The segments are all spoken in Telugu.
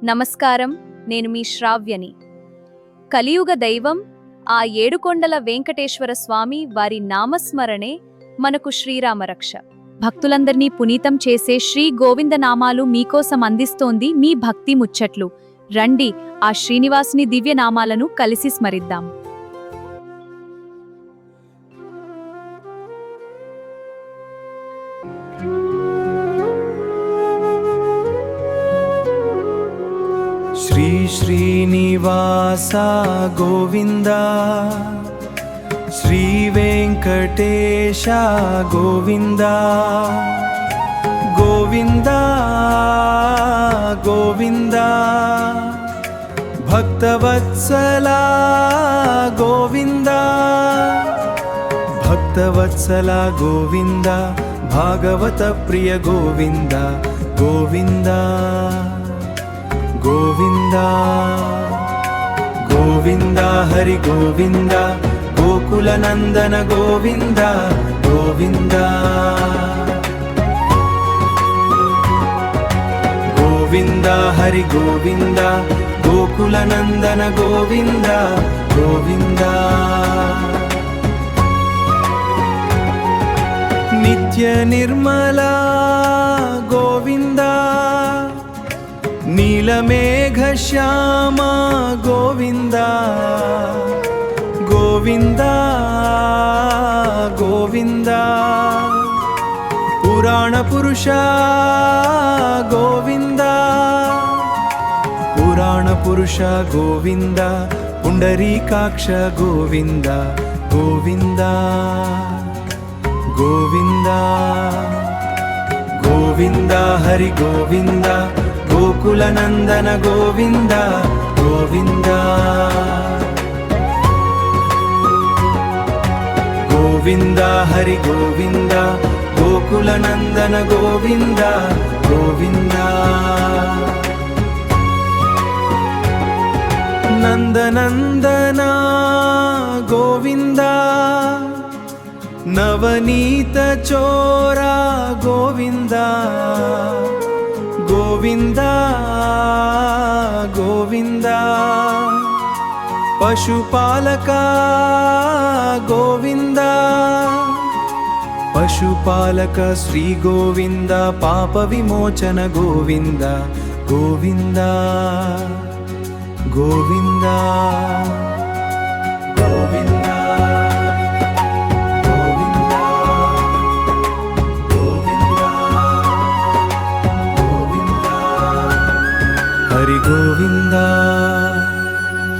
నమస్కారం, నేను మీ శ్రావ్యని. కలియుగ దైవం ఆ ఏడుకొండల వెంకటేశ్వర స్వామి వారి నామస్మరణే మనకు శ్రీరామరక్ష. భక్తులందర్నీ పునీతం చేసే శ్రీ గోవింద నామాలు మీకోసం అందిస్తోంది మీ భక్తి ముచ్చట్లు. రండి, ఆ శ్రీనివాసుని దివ్య నామాలను కలిసి స్మరిద్దాం. श्री श्रीनिवास गोविंद, श्री वेंकटेश गोविंद, गोविंद गोविंद, भक्तवत्सला गोविंद, भक्तवत्सला गोविंद, भागवत प्रिय गोविंद गोविंद गोविंद गोविंद हरि गोविंद, गोकुल नंदन गोविंद गोविंद गोविंद हरि गोविंद, गोकुल नंदन गोविंद गोविंद नित्य निर्मला गोविंद, नीलमेघ श्यामा गोविंद गोविंद गोविंद, पुराण पुरुषा गोविंद, पुराण पुरुषा गोविंद, पुंडरीकाक्ष गोविंद गोविंद गोविंद गोविंद हरि गोविंद, गोकुल नंदन गोविंद गोविंद गोविंद हरि गोविंद, गोकुल नंदन गोविंद गोविंद नंदनंदन गोविंद, नवनीत चोरा गोविंद गोविंद गोविंद, पशुपालका गोविंद, पशुपालक श्री गोविंद, पाप विमोचन गोविंद गोविंद गोविंद गोविंद हरि गोविंद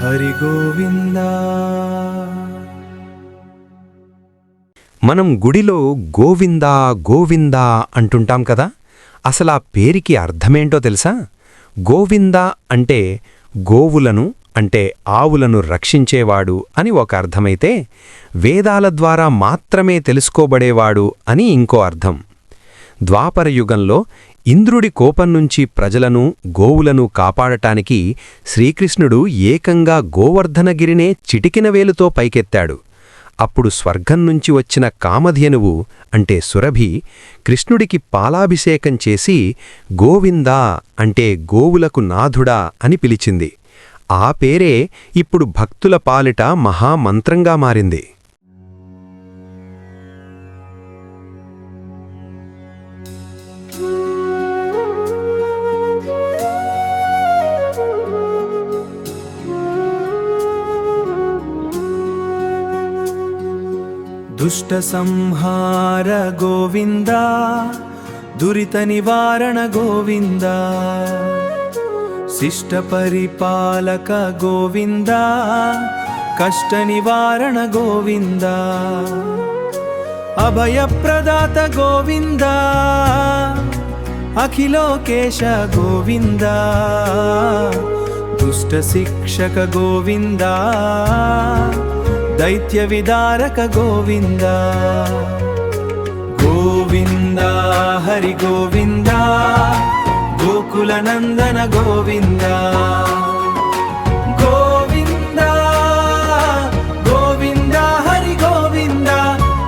हरि गोविंद. మనం గుడిలో గోవిందా గోవిందా అంటుంటాం కదా, అసలా పేరుకి అర్థమేంటో తెలుసా? గోవిందా అంటే గోవులను అంటే ఆవులను రక్షించేవాడు అని ఒక అర్థమైతే, వేదాల ద్వారా మాత్రమే తెలుసుకోబడేవాడు అని ఇంకో అర్థం. ద్వాపరయుగంలో ఇంద్రుడి కోపం నుంచి ప్రజలను గోవులను కాపాడటానికి శ్రీకృష్ణుడు ఏకంగా గోవర్ధనగిరినే చిటికిన వేలుతో పైకెత్తాడు. అప్పుడు స్వర్గం నుంచి వచ్చిన కామధేనువు అంటే సురభి కృష్ణుడికి పాలాభిషేకం చేసి గోవిందా అంటే గోవులకు నాథుడా అని పిలిచింది. ఆ పేరే ఇప్పుడు భక్తుల పాలిట మహామంత్రంగా మారింది. दुष्ट संहार गोविंद, दुरित निवारण गोविंद, शिष्ट परिपालक गोविंद, कष्ट निवारण गोविंद, अभय प्रदात गोविंद, अखिलोकेश गोविंद, दुष्ट शिक्षक गोविंद, दैत्य विदारक गोविंद गोविंद हरि गोविंद, गोकुल नंदन गोविंद गोविंद गोविंद हरि गोविंद,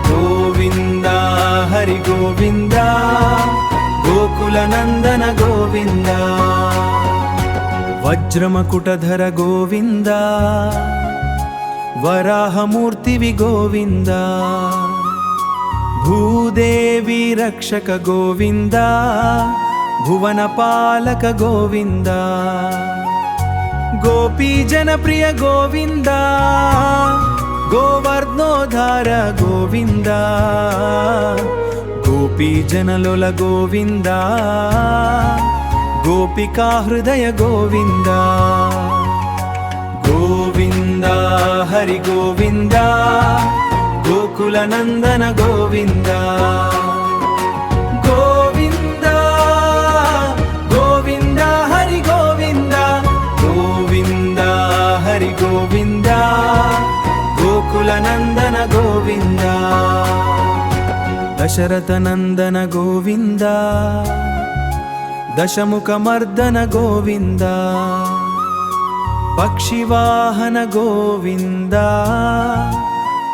गोविंद हरि गोविंद, गोकुल नंदन गोविंद వజ్రమకుటధర గోవింద వరాహమూర్తివి గోవింద భూదేవి రక్షక గోవింద భువనపాలక గోవింద గోపీ జనప్రియ గోవింద గోవర్ధనోద్ధార గోవింద గోపీ జనలోల గోవింద గోపికా హృదయ గోవింద గోవింద హరి గోవింద గోకుల నందన గోవింద గోవింద గోవింద హరి గోవింద గోవింద హరి గోవింద గోకుల నందన గోవింద దశరథ నందన గోవింద దశముఖమర్దన గోవింద పక్షివాహన గోవింద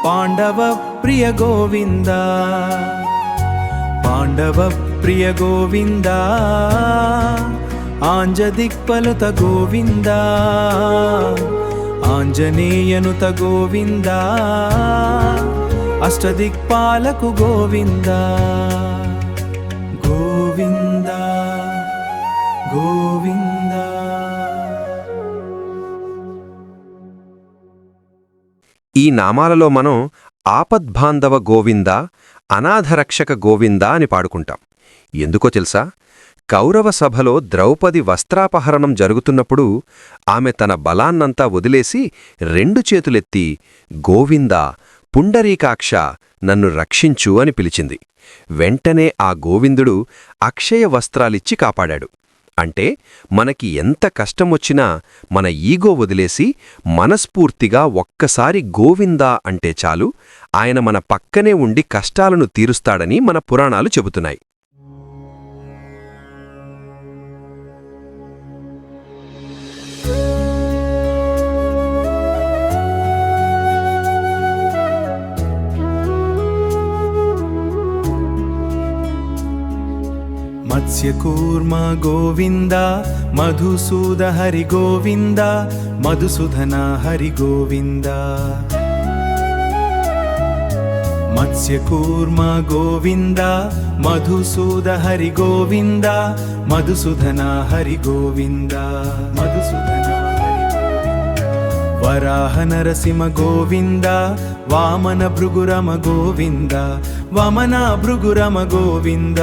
పాండవ ప్రియ గోవింద పాండవ ప్రియ గోవింద ఆంజదిక్పలుత గోవింద ఆంజనేయనుత గోవింద అష్టదిక్పాలకు గోవింద గోవింద గోవింద. ఈ నామాలలో మనం ఆపద్బాంధవ గోవింద అనాథరక్షక గోవింద అని పాడుకుంటాం. ఎందుకో తెలుసా? కౌరవ సభలో ద్రౌపది వస్త్రాపహరణం జరుగుతున్నప్పుడు ఆమె తన బలాన్నంతా వదిలేసి 2 చేతులెత్తి గోవిందా పుండరీకాక్ష నన్ను రక్షించు అని పిలిచింది. వెంటనే ఆ గోవిందుడు అక్షయ వస్త్రాలిచ్చి కాపాడాడు. అంటే మనకి ఎంత కష్టమొచ్చినా మన ఈగో వదిలేసి మనస్ఫూర్తిగా ఒక్కసారి గోవిందా అంటే చాలు, ఆయన మన పక్కనే ఉండి కష్టాలను తీరుస్తాడని మన పురాణాలు చెబుతున్నాయి. మత్స్యకూర్మ గోవింద మధుసూద హరి గోవింద మధుసూదన హరి గోవింద మత్స్యకూర్మ గోవింద మధుసూద హరి గోవింద మధుసూదన హరి గోవింద మధుసూదన వరాహ నరసింహ గోవింద వామన భృగురమ గోవింద వమన భృగురమ గోవింద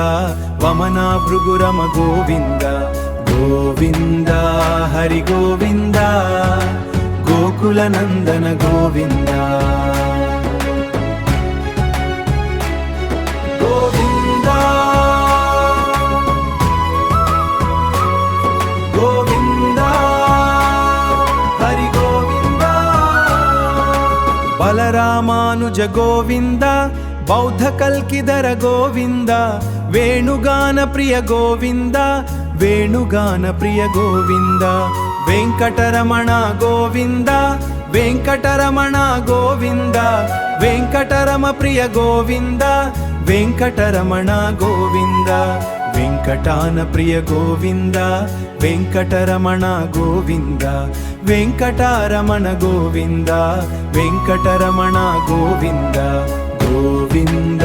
వమన భృగురమ గోవింద గోవింద హరి గోవింద గోకుల నందన గోవింద గోవింద గోవింద హరి గోవింద బలరామానుజ గోవింద బౌద్ధ కల్కిధర గోవింద వేణుగాన ప్రియ గోవింద వేణుగాన ప్రియ గోవింద వెంకటరమణ గోవింద వెంకటరమణ గోవింద వెంకటరమ ప్రియ గోవింద వెంకటరమణ గోవింద వెంకటాన ప్రియ గోవింద వెంకటరమణ గోవింద వెంకటరమణ గోవింద వెంకటరమణ గోవింద గోవింద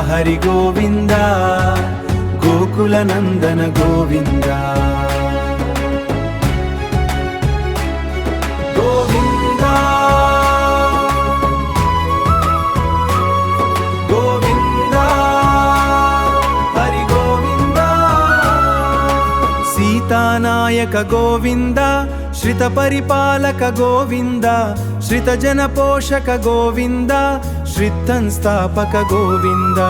హరి గోవింద గోకుల నందన గోవింద గోవింద గోవింద హరి గోవింద సీతానాయక గోవింద శ్రిత పరిపాలక గోవింద శ్రిత జన పోషక గోవింద శ్రితంస్థాపక గోవింద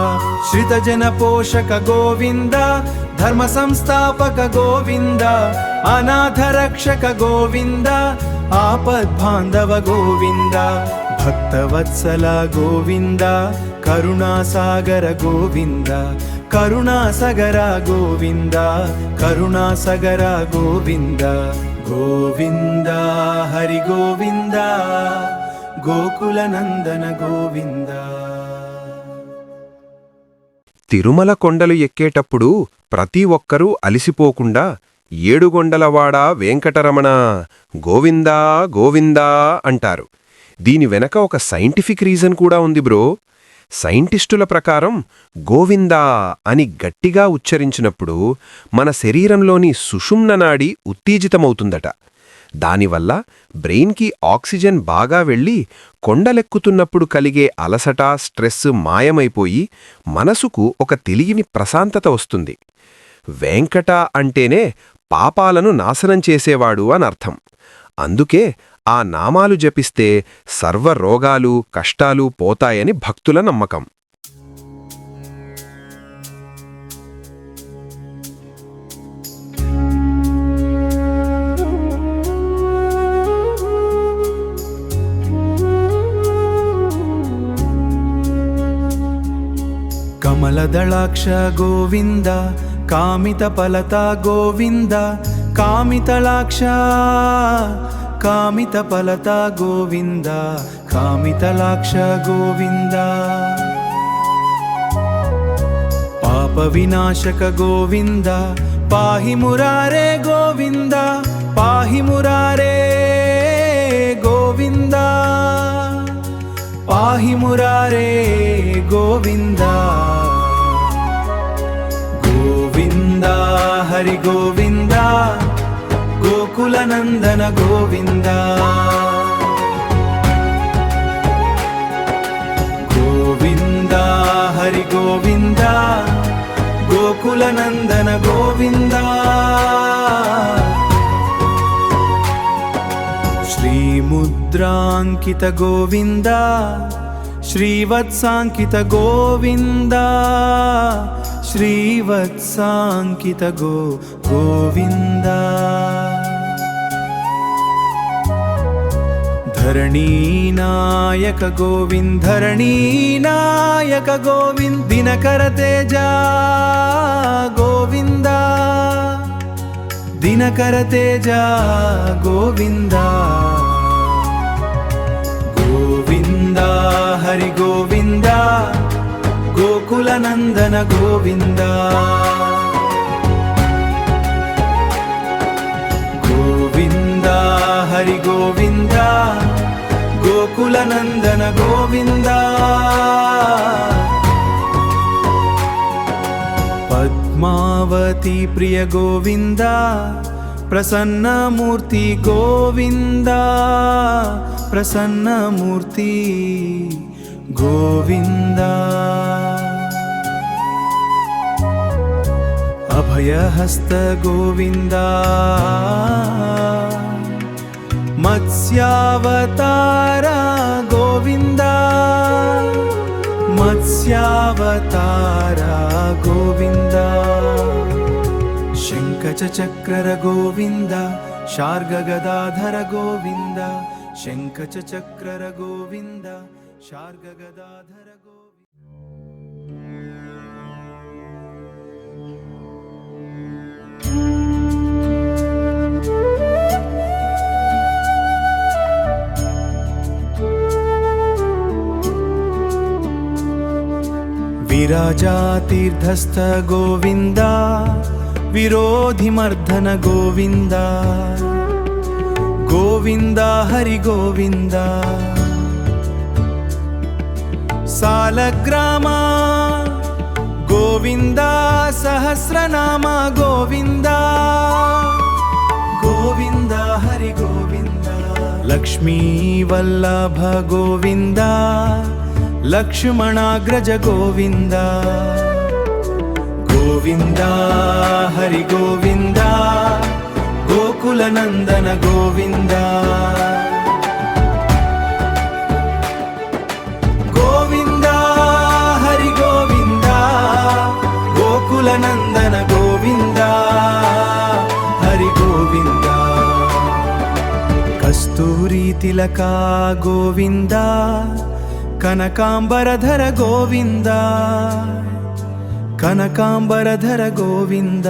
శ్రిత జన పోషక గోవింద ధర్మ సంస్థాపక గోవింద అనాథ రక్షక గోవింద ఆపద్బాంధవ గోవింద భక్తవత్సల గోవింద కరుణాసాగర గోవింద కరుణాసగర గోవింద కరుణాసగర గోవింద గోవింద హరి గోవింద గోకుల నందన గోవింద. తిరుమల కొండలు ఎక్కేటప్పుడు ప్రతి ఒక్కరూ అలిసిపోకుండా ఏడుగొండలవాడ వెంకటరమణ గోవిందా గోవిందా అంటారు. దీని వెనక ఒక సైంటిఫిక్ రీజన్ కూడా ఉంది బ్రో. సైంటిస్టుల ప్రకారం గోవిందా అని గట్టిగా ఉచ్చరించినప్పుడు మన శరీరంలోని సుషుమ్న నాడి ఉత్తేజితమవుతుందట. దానివల్ల బ్రెయిన్కి ఆక్సిజన్ బాగా వెళ్ళి కొండలెక్కుతున్నప్పుడు కలిగే అలసట, స్ట్రెస్ మాయమైపోయి మనసుకు ఒక తెలియని ప్రశాంతత వస్తుంది. వెంకట అంటేనే పాపాలను నాశనం చేసేవాడు అనర్థం. అందుకే ఆ నామాలు జపిస్తే సర్వరోగాలు, కష్టాలు పోతాయని భక్తుల నమ్మకం. కమలదళాక్ష గోవింద కామితఫలత గోవింద కామితలాక్ష కామితఫలత గోవింద కామితలాక్ష గోవింద పాప వినాశక గోవింద పాహి మురారే గోవింద పాహి మురారే గోవింద పాహి మురారే గోవింద గోవింద హరి గోవింద గోకులనందన గోవింద గోవింద హరి గోవింద గోకులనందన గోవింద శ్రీముద్రాంకిత గోవింద శ్రీవత్సాంకిత గోవింద శ్రీవత్సాంకిత గోవింద ధరణీనాయక గోవింద ధరణీనాయక గోవింద దినకర తేజ గోవింద దినకర తేజ గోవింద గోవింద హరి గోవింద గోకులనందన గోవింద గోవింద హరి గోవింద గోకులనందన గోవింద పద్మావతి ప్రియ గోవింద ప్రసన్నమూర్తి గోవింద ప్రసన్నమూర్తి గోవింద అభయహస్త గోవింద మత్స్యావతార గోవింద మత్స్యావతార గోవింద శంఖచక్ర గోవింద శార్గగదాధర గోవింద శంఖచక్ర గోవింద శార్గగదాధర గోవింద విరాజాతీర్థస్థ గోవింద విరోధిమర్ధన గోవింద గోవింద హరి గోవింద సాలగ్రామ గోవింద సహస్రనామ గోవింద గోవింద హరి గోవింద లక్ష్మీ వల్లభ గోవింద లక్ష్మణాగ్రజ గోవింద గోవింద హరి గోవింద గోకులనందన గోవింద గోవింద హరి గోవింద గోకులనందన గోవింద హరి గోవింద కస్తూరి తిలక గోవింద కనకాంబరధర గోవింద కనకాంబరధర గోవింద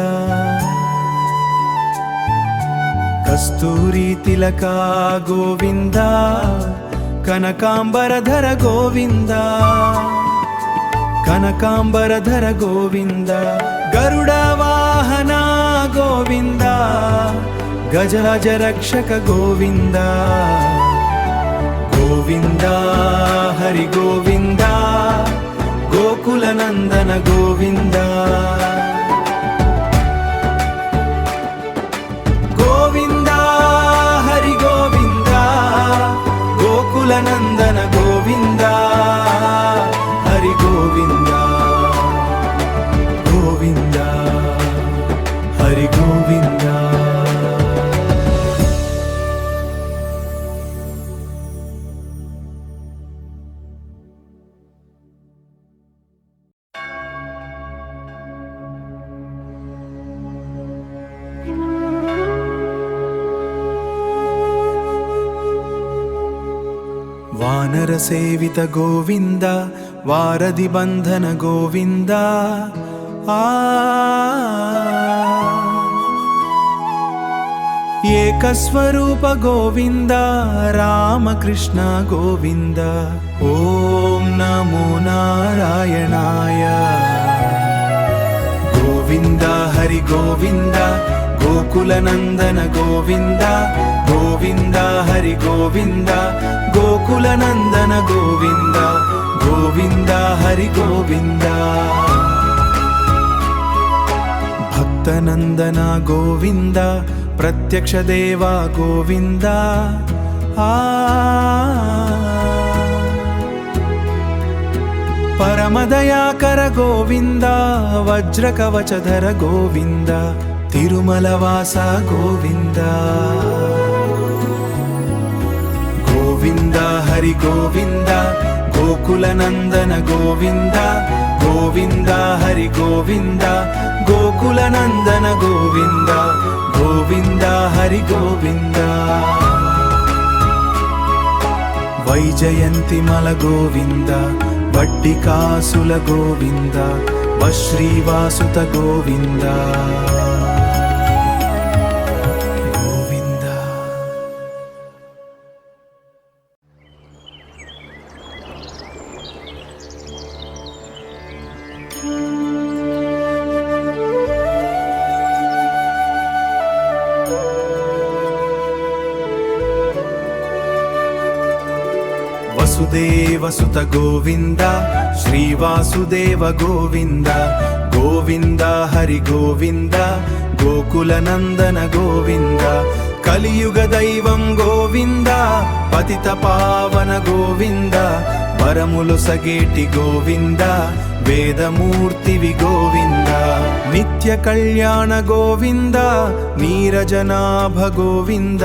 కస్తూరి తిలక గోవింద కనకాంబరధర గోవింద కనకాంబరధర గోవింద గరుడ వాహన గోవింద గజరాజ రక్షక గోవింద గోవింద హరి గోవింద గోకుల నందన గోవింద గోవింద హరి గోవింద గోకుల నందన గోవింద హరి గోవింద గోవింద హరి గోవింద వానర సేవిత గోవింద వారధి బంధన గోవింద ఏకస్వరూప గోవింద రామకృష్ణ గోవింద ఓం నమో నారాయణాయ గోవింద హరి గోవింద గోకుల నందన గోవింద గోవింద హరి గోవింద గోకుల నందన గోవింద గోవింద హరి గోవింద భక్తనందన గోవింద ప్రత్యక్ష దేవా గోవింద పరమదయాకర గోవింద వజ్రకవచధర గోవింద తిరుమల వాస గోవింద గోవింద హరి గోవింద గోకుల నందన గోవింద గోవింద హరి గోవింద గోకుల నందన గోవింద గోవింద హరి గోవింద వైజయంతిమల గోవింద వడ్డికాసుల గోవింద వశ్రీవాసుత గోవింద వసుదేవసుత గోవింద శ్రీవాసుదేవ గోవింద గోవింద హరి గోవింద గోకుల నందన గోవింద కలియుగ దైవం గోవింద పతిత పావన గోవింద వరములు సగేటి గోవింద వేదమూర్తివి గోవింద నిత్య కళ్యాణ గోవింద నీరజనాభ గోవింద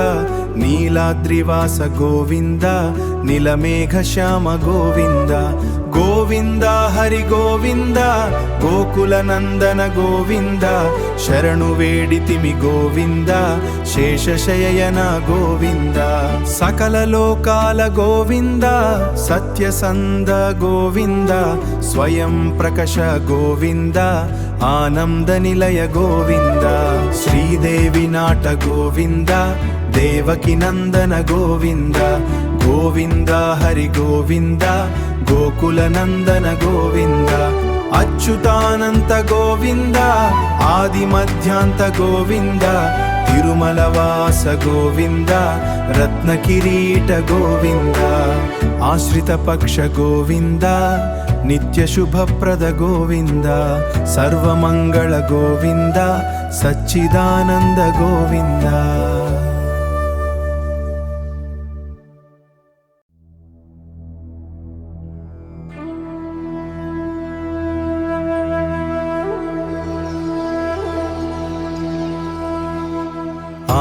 నీలాద్రివాస గోవింద నీలమేఘ శ్యామ గోవింద గోవింద హరి గోవింద గోకుల నందన గోవింద శరణు వేడితిమి గోవింద శేషశయన గోవింద సకల లోకాల గోవింద సత్యసంద గోవింద స్వయం ప్రకశ గోవింద ఆనంద నిలయ గోవింద శ్రీదేవి నాట గోవింద దేవకి నందన గోవింద గోవింద హరి గోవింద గోకుల నందన గోవింద అచ్యుతానంత గోవింద ఆది మధ్యాంత గోవింద తిరుమల వాస గోవింద రత్న కిరీట గోవింద ఆశ్రిత పక్ష గోవింద నిత్య శుభప్రద గోవింద సర్వమంగళ గోవింద సచ్చిదానంద గోవింద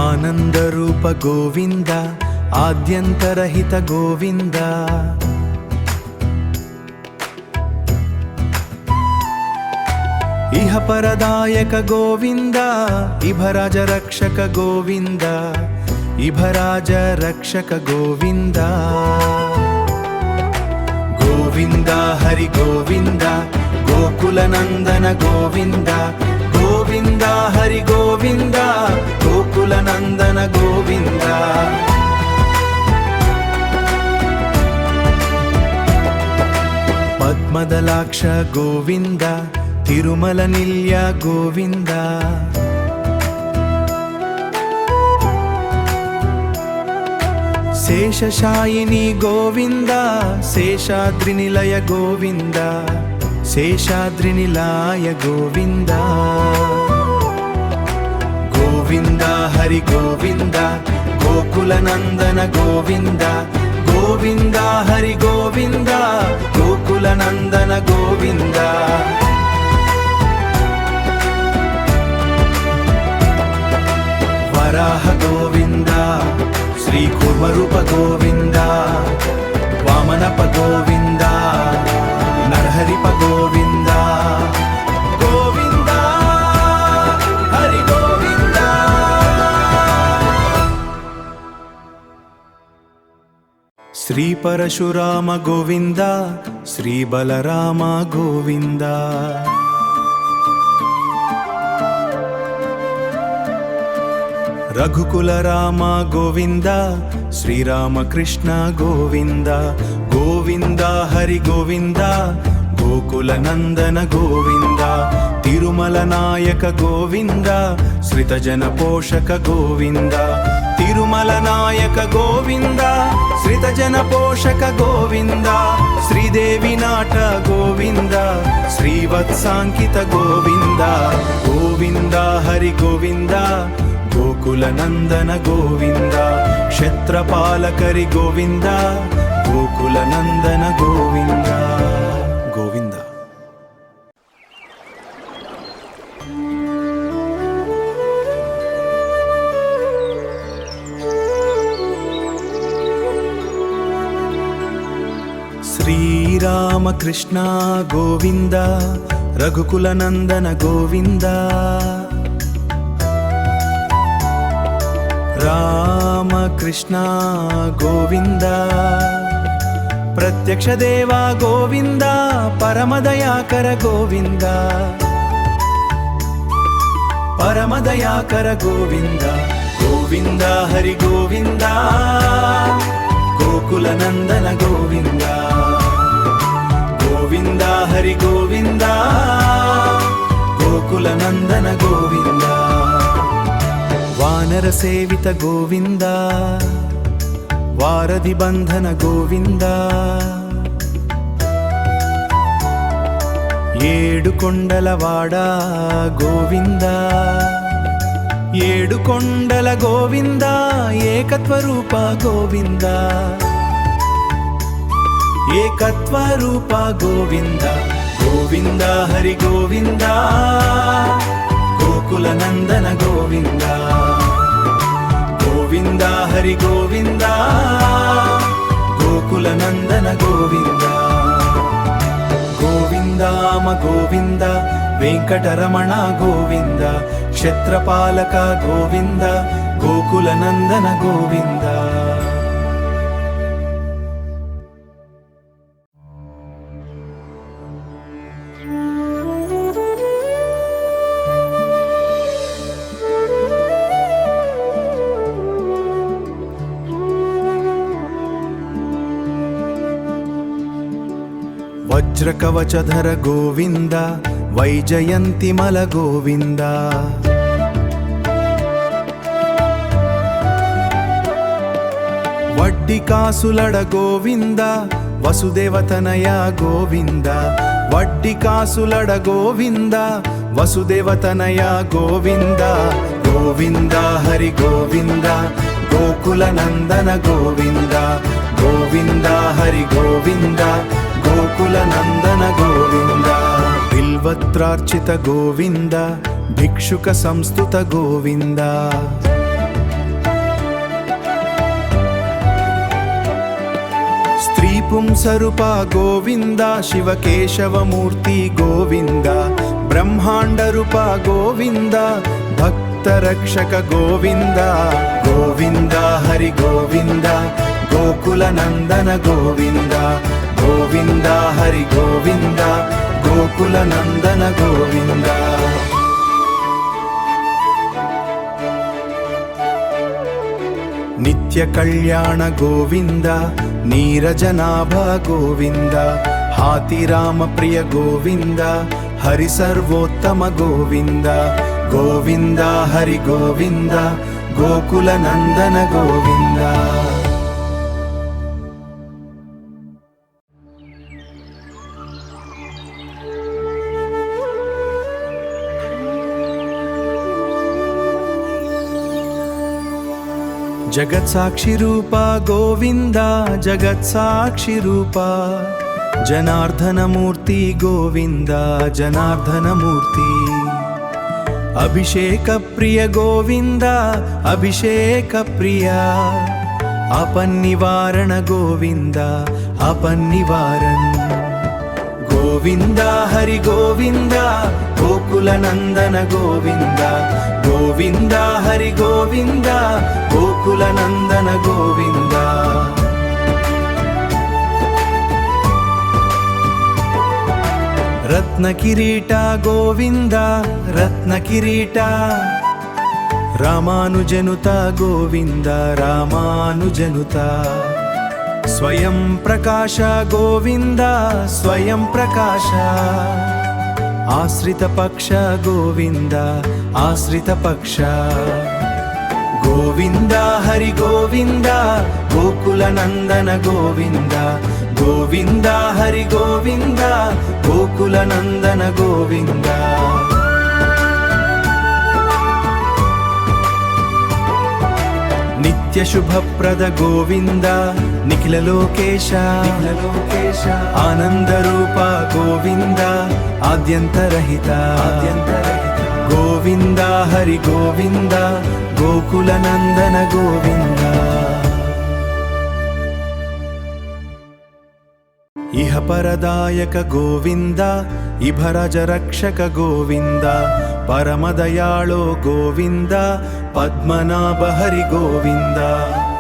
ఆనందరూప గోవింద ఆద్యంతరహిత గోవింద ఇహ పరదాయక గోవింద ఇభరాజ రక్షక గోవింద ఇభరాజ రక్షక గోవింద గోవింద హరి గోవింద గోకుల నందన గోవింద గోవింద హరి గోవింద గోకుల నందన గోవింద పద్మదలాక్ష గోవింద తిరుమల నిల్య గోవింద శేషశాయిని గోవింద శేషాద్రినిలయ గోవింద శేషాద్రినిలయ గోవింద గోవింద హరి గోవింద గోకుల నందన గోవింద గోవింద హరి గోవింద గోకుల నందన గోవింద వరాహ గోవింద శ్రీ కూర్మరూప గోవింద వామనప గోవింద నరహరిప గోవింద గోవింద హరి గోవింద శ్రీ పరశురామ గోవింద శ్రీ బలరామ గోవింద రఘుకుల రామ గోవింద శ్రీరామకృష్ణ గోవింద గోవింద హరి గోవింద గోకుల నందన గోవింద తిరుమల నాయక గోవింద శ్రితజన పోషక గోవింద తిరుమల నాయక గోవింద శ్రితజన పోషక గోవింద శ్రీదేవి నాట గోవింద శ్రీవత్సాంకిత గోవింద గోవింద హరి గోవింద గోకుల నందన గోవింద క్షేత్రపాలకరి గోవింద గోకుల నందన గోవింద గోవింద శ్రీరామకృష్ణ గోవింద రఘుకుల నందన గోవింద రామకృష్ణ గోవింద ప్రత్యక్ష దేవా గోవింద పరమదయాకర గోవింద పరమదయాకర గోవింద గోవింద హరి గోవింద గోకుల నందన గోవింద గోవింద హరి గోవింద గోకుల నందన గోవింద వానర సేవిత గోవింద వారధి బంధన గోవింద ఏడు కొండలవాడ గోవింద ఏడు కొండల గోవింద ఏకత్వరూప గోవింద ఏకత్వరూప గోవింద గోవింద హరి గోవింద గోకుల నందన గోవింద గోవింద హరి గోవింద గోకుల నందన గోవింద గోవిందామ గోవింద వెంకటరమణ గోవింద క్షేత్రపాలక గోవింద గోకుల నందన గోవింద వజ్రకవచధర గోవింద వైజయంతిమల గోవింద వడ్డి కాసులడ గోవింద వసుదేవతనయ గోవింద వడ్డి కాసులడ గోవింద వసుదేవతనయ గోవింద గోవింద హరి గోవింద గోకుల నందన గోవింద గోవింద హరి గోవింద గోకుల నందన గోవింద బిల్వత్రార్చిత గోవింద భిక్షుక సంస్తుత గోవింద స్త్రీ పుంసరూప గోవింద శివకేశవమూర్తి గోవింద బ్రహ్మాండ రూప గోవింద భక్తరక్షక గోవింద గోవింద హరి గోవింద గోకుల నందన గోవింద గోవింద హరి గోవింద గోకుల నందన గోవింద నిత్య కళ్యాణ గోవింద నీరజనాభ గోవింద హాతిరామ ప్రియ గోవింద హరి సర్వోత్తమ గోవింద గోవింద హరి గోవింద గోకుల నందన గోవింద జగత్సాక్షి రూప గోవింద జగత్సాక్షి రూప జనార్దనమూర్తి గోవింద జనార్దనమూర్తి అభిషేక ప్రియ గోవింద అభిషేక ప్రియ ఆపన్నివారణ గోవింద ఆపన్నివారణ గోవింద హరి గోవింద గోకుల నందన గోవింద గోవింద హరి గోవింద గోకుల నందన గోవింద రత్న కిరీట గోవింద రత్న కిరీట రామానుజనుత గోవింద రామానుజనుత స్వయం ప్రకాశ గోవింద స్వయం ప్రకాశ ఆశ్రిత పక్ష గోవింద ఆశ్రిత పక్ష గోవింద హరి గోవింద గోకుల నందన గోవింద గోవింద హరి గోవింద గోకుల నందన గోవింద నిత్య శుభప్రద గోవింద నిఖిల లోకేశ ఆనంద రూప గోవింద ఆద్యంతరహిత గోవింద హరి గోవింద గోకుల నందన గోవింద ఇహ పరదాయక గోవింద ఇభరజ రక్షక గోవింద పరమదయాళో గోవింద పద్మనాభ హరి గోవింద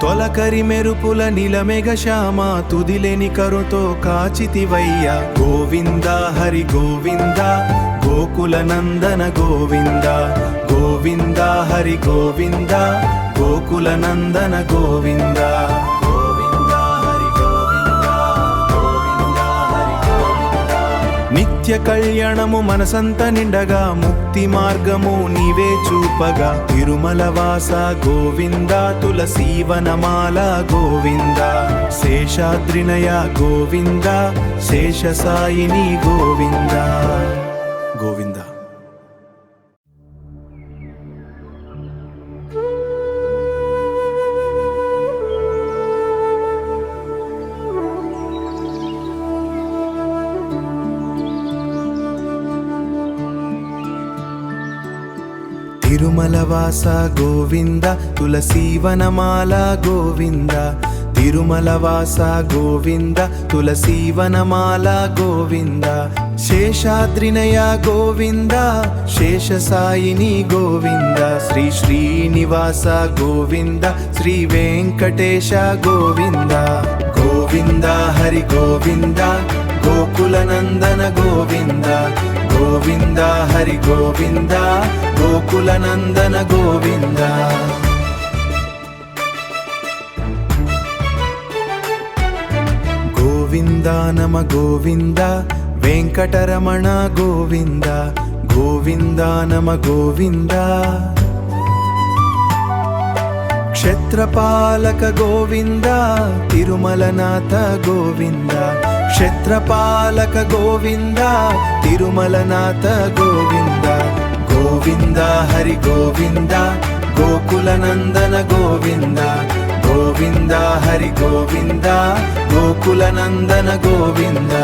తొలకరి మెరుపుల నిలమెగ శ్యామ తుదిలేని కరుతో కాచితివయ్య గోవింద హరి గోవింద గోకుల నందన గోవింద గోవింద హరి గోవింద గోకుల నందన గోవింద నిత్య కళ్యాణము మనసంత నిండగా ముక్తి మార్గము నీవే చూపగా తిరుమల వాస గోవింద తులసీవనమాల గోవింద శేషాద్రినయ గోవింద శేషసాయిని గోవింద గోవింద తిరుమల వాస గోవింద తులసీవనమాల గోవింద తిరుమల వాస గోవింద తులసీవనమాల గోవింద శేషాద్రినయ గోవింద శేషసాయిని గోవింద శ్రీ శ్రీనివాస గోవింద శ్రీ వెంకటేశ గోవింద గోవింద హరి గోవింద గోకుల నందన గోవింద గోవింద హరి గోవింద గోకుల నందన గోవింద గోవింద నమ గోవింద వెంకటరమణ గోవింద గోవింద నమ గోవింద క్షేత్రపాలక గోవింద తిరుమలనాథ గోవింద క్షేత్రపాలక గోవింద తిరుమలనాథ గోవింద గోవింద హరి గోవింద గోకుల నందన గోవింద గోవింద హరి గోవింద గోకుల నందన గోవింద